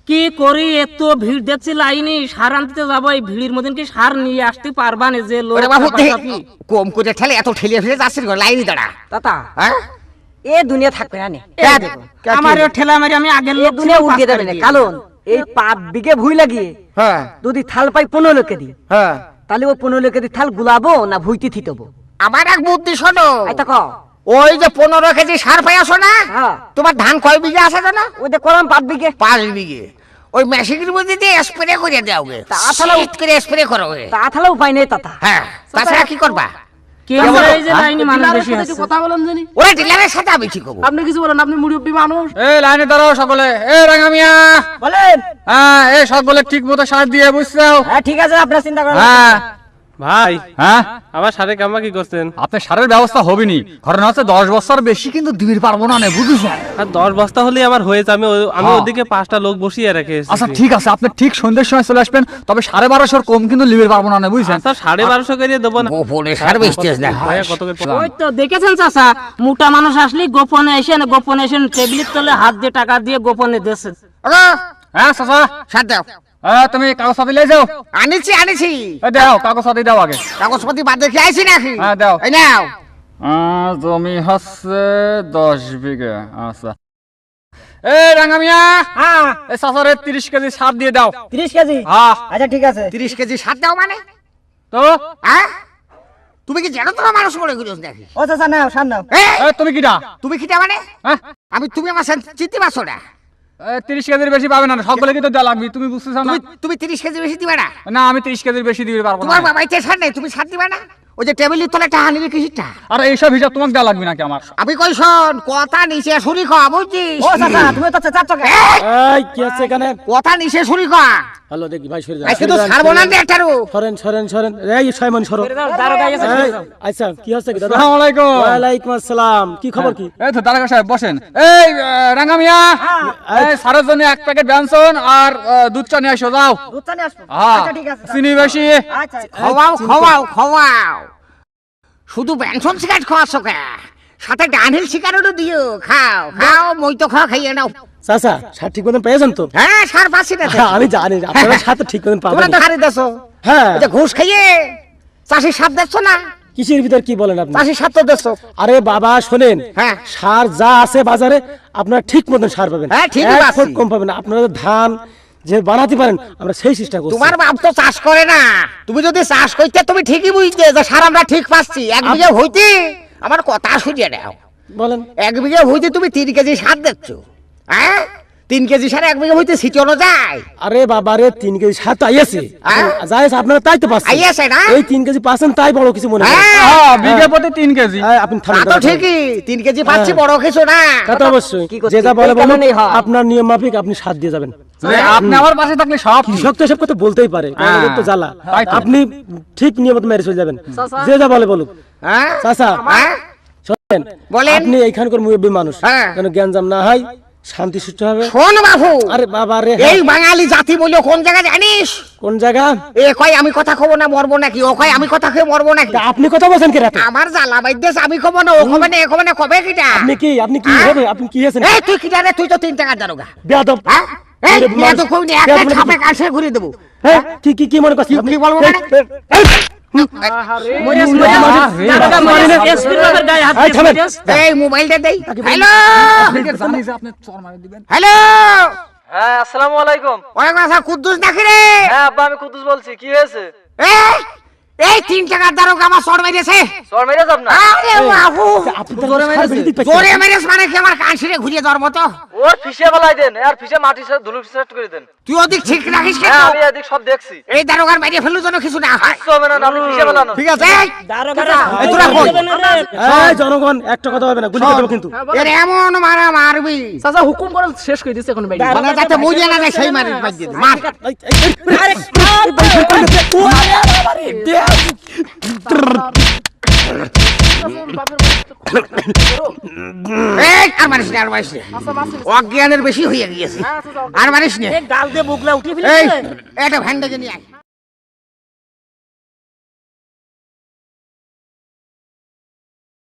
কি করি, এত ভিড় দেখছি লাইনে, সার আনতে যাবো, এই ভিড়ের মধ্যে কি সার নিয়ে আসতে পারবা না? যে লোক কম করে ঠেলে এত ঠেলিয়ে ফেলে যাচ্ছে লাইনে দাঁড়া তাতা হ্যাঁ এ দুনিয়া থাকবে না নে আমারও ঠেলা মারি আমি আগের লোক দুনিয়া উল্টে দেবে না। কারণ এই 5 বিঘে ভুই লাগিয়ে হ্যাঁ যদি থাল পাই 15 লোকে দি, হ্যাঁ তাহলে ও 15 লোকে দি থাল গুলাবো না ভুইতে থিতবো? আমার এক বুদ্ধি শোনো, আইতা ক ওই যে 15 কেজি সার পাই আসো না, হ্যাঁ তোমার ধান কয় বিঘে আছে জানো? ওই যে কলাম 5 বিঘে 5 বিঘে। ওই মেশিনের মধ্যে দিয়ে স্প্রে করে দাও গে, তাছাড়া শীত করে স্প্রে করো গে। তা থালা উপায় নেই তাতা। হ্যাঁ তাছাড়া কি করবা? এই যে লাইনে মানুষ বেশি আছে, কথা বলেন জানি ওরা ডিলারের সাথে আমি ঠিক হবো। আপনি কিছু বলেন, আপনি মুরব্বী মানুষ। এই লাইনে দাঁড়াও সকলে। এই রাঙা মিয়া, বলেন। হ্যাঁ এই সকলে ঠিক মতো সার দিয়ে বুঝছো? হ্যাঁ ঠিক আছে, আপনার চিন্তা করেন না। হ্যাঁ ভাই হ্যাঁ আমার সাথে কামা কি করছেন? আপনার সারের ব্যবস্থা হবেনি, ঘটনা হচ্ছে 10 বছর বেশি কিন্তু দিবির পারবো না নে, বুঝছো? আর 10 বস্তা হলেই আমার হয়েছে। আমি হ্যাঁ। ওদিকে 5টা লোক বসিয়ে রেখে এসেছি। আচ্ছা ঠিক আছে, আপনি ঠিক সন্ধ্যের সময় চলে আসবেন, তবে 1250 কম কিন্তু লিবির পারবো না নে, বুঝছেন? আচ্ছা 1250 করে দেবো না। গোপনে সার বেচতেছ না। ভাইয়া কত করে? ওই তো দেখেছেন চাচা, মোটা মানুষ আসলে গোপনে এসে টেবিলের তলে হাত দিয়ে টাকা দিয়ে গোপনে দেশে। হ্যাঁ চাচা, সার দাও। হ্যাঁ তুমি কাগজপাতি লে যাও। আনিছি আনিছি, এই দাও কাগজপাতি দাও আগে। কাগজপাতি বাদ দেখে আইছি নাকি? হ্যাঁ দাও। এই নাও। জমি হচ্ছে 10 বিঘা। আচ্ছা এই রাঙা মিয়া, হ্যাঁ এই চাচারে 30 কেজি সার দিয়ে দাও। 30 কেজি। হ্যাঁ আচ্ছা ঠিক আছে। 30 কেজি সার দাও মানে? তো হ্যাঁ তুমি কি জানো তোমার মানুষ মনে করিস নাকি? ও চাচা নাও, সার নাও। এই, এই তুমি কিটা? তুমি খিটা মানে? হ্যাঁ তুমি আমার চিনতে পারছো না? 30 কেজির বেশি পাবে না, সকলে কিন্তু দেওয়া লাগবে, তুমি বুঝতেছ না? তুমি 30 কেজি বেশি দিবে না? না আমি 30 কেজির বেশি দিতে পারবো না। তোমার বাবাইতে সার নেই, তুমি সার দিবে না? ওই যে টেবিলের তলে টাকা নিলে কিসিটা? আর এইসব হিসাব তোমাকে দেওয়া লাগবে নাকি আমার? আমি কই শোন, কথা নিচে শুনি কয়া বুঝছিস? ও চাচা তুমি তো চাচা কে? এই কি আছে এখানে? কথা নিচে শুনি কয়া। হ্যালো দেখি ভাই, সরে আজকে তো ছাড়বো না একটারও। সরেন সরেন সরেন। এই সাইমন সরো। এই, আচ্ছা কি হচ্ছে কি দাদা? আসসালামু আলাইকুম। ওয়ালাইকুম আসসালাম। কি খবর কি? এই তো দারোগা সাহেব বসেন। এই রাঙা মিয়া, এই সারের জন্য 1 প্যাকেট ব্যঞ্জন আর দুধ চা নিয়ে আসো যাও। দুধ চা নিয়ে আসবো। হ্যাঁ আচ্ছা ঠিক আছে। চিনি বেশি। আচ্ছা খাওয়াও খাওয়াও খাওয়াও, শুধু বেনসন সিগারেট খাওয়াচ্ছ কে? সাথে ডানহিল সিগারেটও দিও। খাও খাও, মই তো খাইয়ে নাও। চাচা সার ঠিক মতন পেয়েছেন তো? হ্যাঁ সার পাচ্ছি না তো। হ্যাঁ, আমি জানি আপনারা সাথে ঠিক মতন তোমরা পাবেন। তো হারি দেছো। হ্যাঁ এই যে ঘুষ খাইয়ে চাষির সাপ দেখছো না? কিসের ভিতর কি বলেন আপনি? চাষির সাপ তো দেখছো। আরে বাবা শোনেন, হ্যাঁ। সার যা আছে বাজারে আপনারা ঠিক মতন সার পাবেন। হ্যাঁ, ঠিকই এক পাচ্ছি। ফুট কম পাবেন। আপনারা ধান যে বানাতে পারেন আমরা সেই চেষ্টা করছি। তোমার বাপ তো চাষ করে না। তুমি যদি চাষ করতে তুমি ঠিকই বুঝতে যে সার আমরা ঠিক পাচ্ছি। 1 বিঘা হইতে আমার কথা শুনিয়ে নাও। বলেন 1 বিঘা হইতে তুমি 3 কেজি সার দেখছো। হ্যাঁ 3 কেজি সার 1 বিঘা হইতে ছিটানো যায়? আরে বাবা রে 3 কেজি সার তো আইয়াছে। হ্যাঁ। যাই আছে আপনারা তাই তো পাচ্ছেন। আইয়াছে না? এই 3 কেজি পাচ্ছেন তাই বড় কিছু মনে করেন। হ্যাঁ। হ্যাঁ বিঘে প্রতি 3 কেজি। এই, আপনি তা থামেন তো দাঁড়ান। ঠিকই, 3 কেজি পাচ্ছি, বড় কিছু না। তা তো অবশ্যই কি করছি? যেটা বলে এই বলুন, কারণেই হয়। আপনার নিয়ম মাফিক আপনি সার দিয়ে যাবেন। আপনি আমার পাশে থাকলে সব ঠিক। কৃষক তো এসব কথা বলতেই পারে, আমাদের তো জ্বালা। তাই তো। আপনি ঠিক নিয়মিত মেরে চলে যাবেন, যে যা বলে বলুক। হ্যাঁ চাচা হ্যাঁ শোনেন, বলেন। আপনি এইখানকার মুরব্বী মানুষ, হ্যাঁ। যেন জ্ঞানজাম না হয়, শান্তি সুষ্ঠু হবে। শোন বাবু, আরে বাবা রে, এই বাঙালি জাতি বলে কোন জায়গা জানিস? কোন জায়গা? এ কয় আমি কথা খবো না মরবো নাকি, ও কয় আমি কথা খেয়ে মরবো নাকি। তা আপনি কথা বলছেন কি রাতে? আমার জ্বালা বাইদেশ, আমি খবো না, ও খবে না, এ খবে না, কবে কিটা? আপনি কি হবে? আপনি কি হয়েছেন? এই তুই কিটা রে? তুই তো 3 টাকার দারোগা। বেয়াদব। হ্যাঁ এই মুরব্বি এত মানুষ। কই না, একটা ছাপে কাছে ঘুরিয়ে দেবো। হ্যাঁ, কি মনে করছেন? কি বলবো মানে? এই থামেন। এই মোবাইলটা দেই। হ্যালো জানি যে আপনি চর মারি দিবেন। হ্যালো, হ্যাঁ আসসালামু আলাইকুম। ওয়ালাইকুম আসসালাম। কুদ্দুস নাকি রে? হ্যাঁ আব্বা আমি কুদ্দুস বলছি। কি হয়েছে? এই 3 টাকার দারোগা আমার চর মেরেছে। চর মেরে যাব না? আরে বাবু, আপনি তো জোরে মেরেছেন। জোরে মেরেছ মানে কি আমার কান ছিঁড়ে ঘুরিয়ে দেওয়ার মতো? ওর ফিশে ফেলাই দেন, আর ফিশে মাটি সাথে ধুলো সেট করে দেন। তুই ওদিক ঠিক রাখিস কেন? হ্যাঁ আমি এদিক সব দেখছি। এই দারোগার বাইরে ফেলু যেন কিছু না হয়। কিছু হবে না, আপনি ফিশে ফেলানো। ঠিক আছে? দারোগারা এই তোরা কই? এই জনগণ একটা কথা হবে না, গুলি করে দেবো কিন্তু। এর এমন মারা মারবি চাচা হুকুম করেন, শেষ করে দিচ্ছে এখন ভাই। মানে যাতে বুঝে না যায় সেই মারি মার দিয়ে দে। মার। এই আর মারিস না, আর মারিস না। অজ্ঞানের বেশি হয়ে গিয়েছে। আর মারিস না। গাল দিয়ে বুকলা উঠে এই এটা ভ্যান ডেকে নিয়ে আয়।